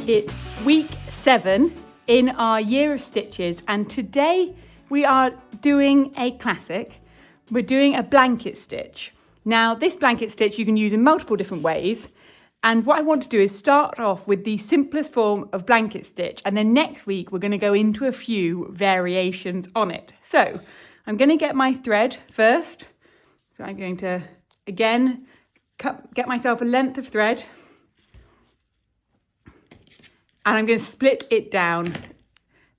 It's week 7 in our year of stitches, and today we are doing a classic. We're doing a blanket stitch. Now, this blanket stitch you can use in multiple different ways, and what I want to do is start off with the simplest form of blanket stitch, and then next week we're going to go into a few variations on it. So I'm going to get my thread first. So I'm going to again get myself a length of thread, and I'm going to split it down.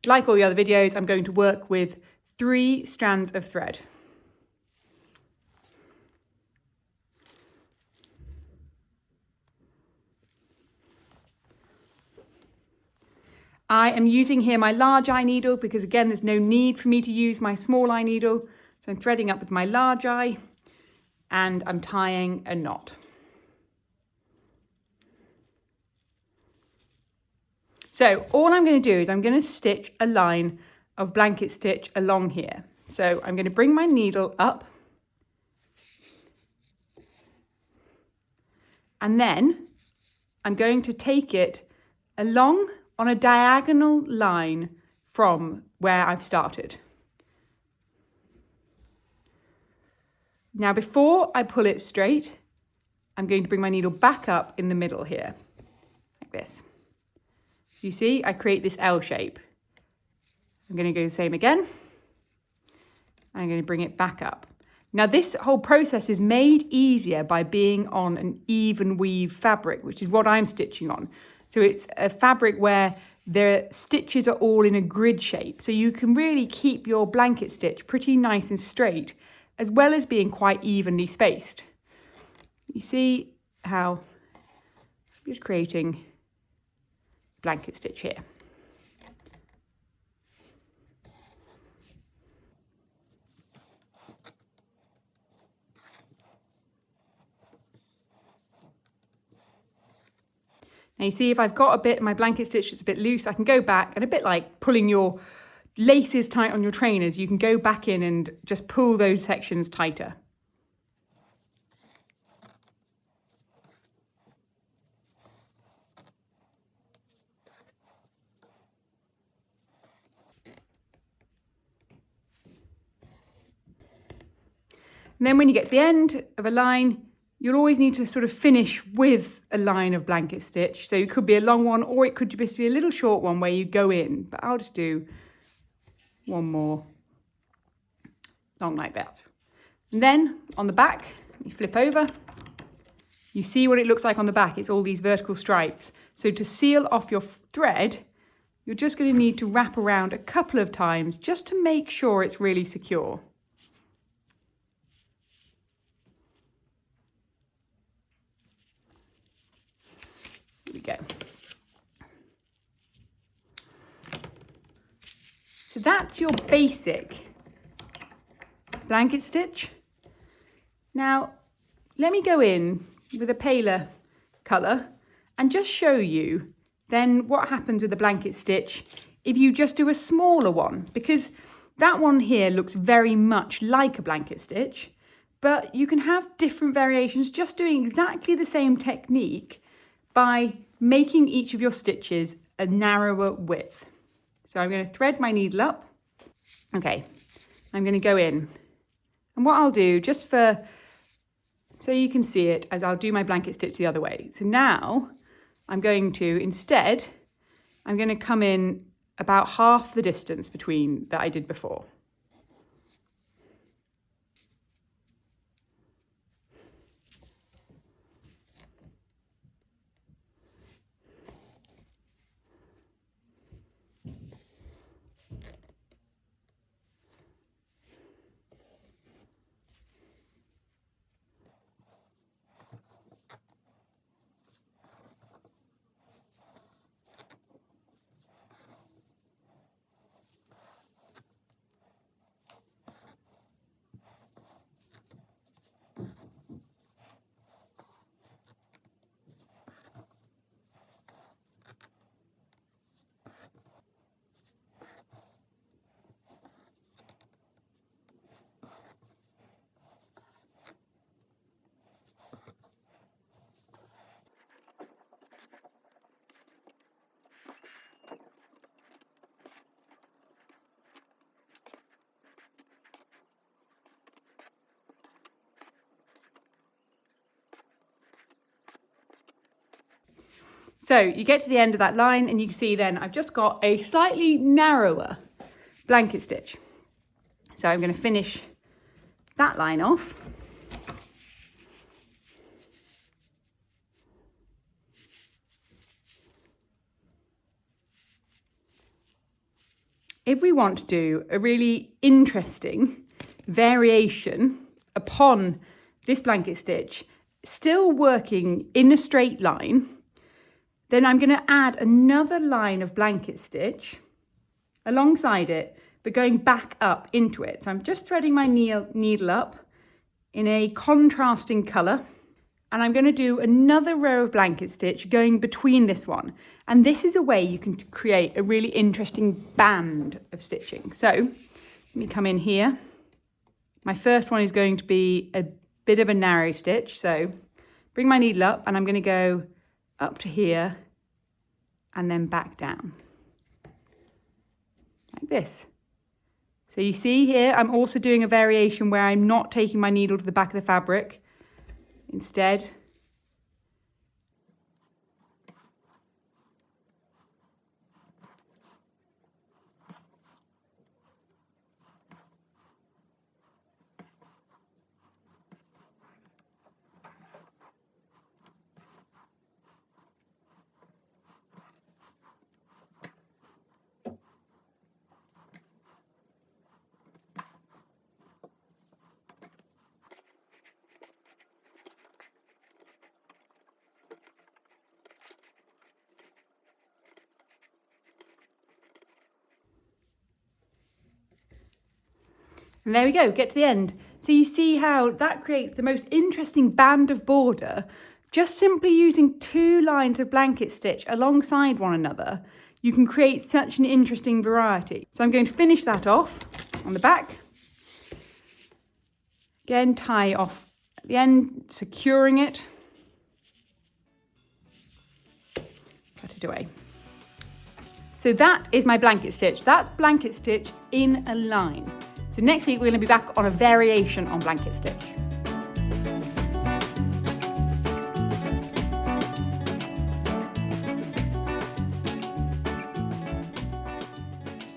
Like all the other videos, I'm going to work with 3 strands of thread. I am using here my large eye needle because, again, there's no need for me to use my small eye needle. So I'm threading up with my large eye and I'm tying a knot. So all I'm going to do is I'm going to stitch a line of blanket stitch along here. So I'm going to bring my needle up, and then I'm going to take it along on a diagonal line from where I've started. Now, before I pull it straight, I'm going to bring my needle back up in the middle here, like this. You see, I create this L shape. I'm going to go the same again. I'm going to bring it back up. Now, this whole process is made easier by being on an even weave fabric, which is what I'm stitching on. So it's a fabric where the stitches are all in a grid shape. So you can really keep your blanket stitch pretty nice and straight, as well as being quite evenly spaced. You see how I'm just creating blanket stitch here. Now you see, if I've got a bit, my blanket stitch that's a bit loose, I can go back, and a bit like pulling your laces tight on your trainers, you can go back in and just pull those sections tighter. And then when you get to the end of a line, you'll always need to sort of finish with a line of blanket stitch. So it could be a long one, or it could just be a little short one where you go in. But I'll just do one more long like that. And then on the back, you flip over. You see what it looks like on the back. It's all these vertical stripes. So to seal off your thread, you're just going to need to wrap around a couple of times just to make sure it's really secure. We go. So that's your basic blanket stitch. Now, let me go in with a paler colour and just show you then what happens with the blanket stitch if you just do a smaller one, because that one here looks very much like a blanket stitch, but you can have different variations just doing exactly the same technique by making each of your stitches a narrower width. So I'm going to thread my needle up. Okay, I'm going to go in. And what I'll do, just for, so you can see it, as I'll do my blanket stitch the other way. So now I'm going to, instead, I'm going to come in about half the distance between that I did before. So you get to the end of that line and you can see then I've just got a slightly narrower blanket stitch. So I'm going to finish that line off. If we want to do a really interesting variation upon this blanket stitch, still working in a straight line, then I'm going to add another line of blanket stitch alongside it, but going back up into it. So I'm just threading my needle up in a contrasting colour, and I'm going to do another row of blanket stitch going between this one. And this is a way you can create a really interesting band of stitching. So let me come in here. My first one is going to be a bit of a narrow stitch. So bring my needle up and I'm going to go up to here and then back down like this. So you see here, I'm also doing a variation where I'm not taking my needle to the back of the fabric. Instead, and there we go, get to the end. So you see how that creates the most interesting band of border, just simply using 2 lines of blanket stitch alongside one another. You can create such an interesting variety. So I'm going to finish that off on the back. Again, tie off at the end, securing it. Cut it away. So that is my blanket stitch. That's blanket stitch in a line. So next week, we're going to be back on a variation on blanket stitch.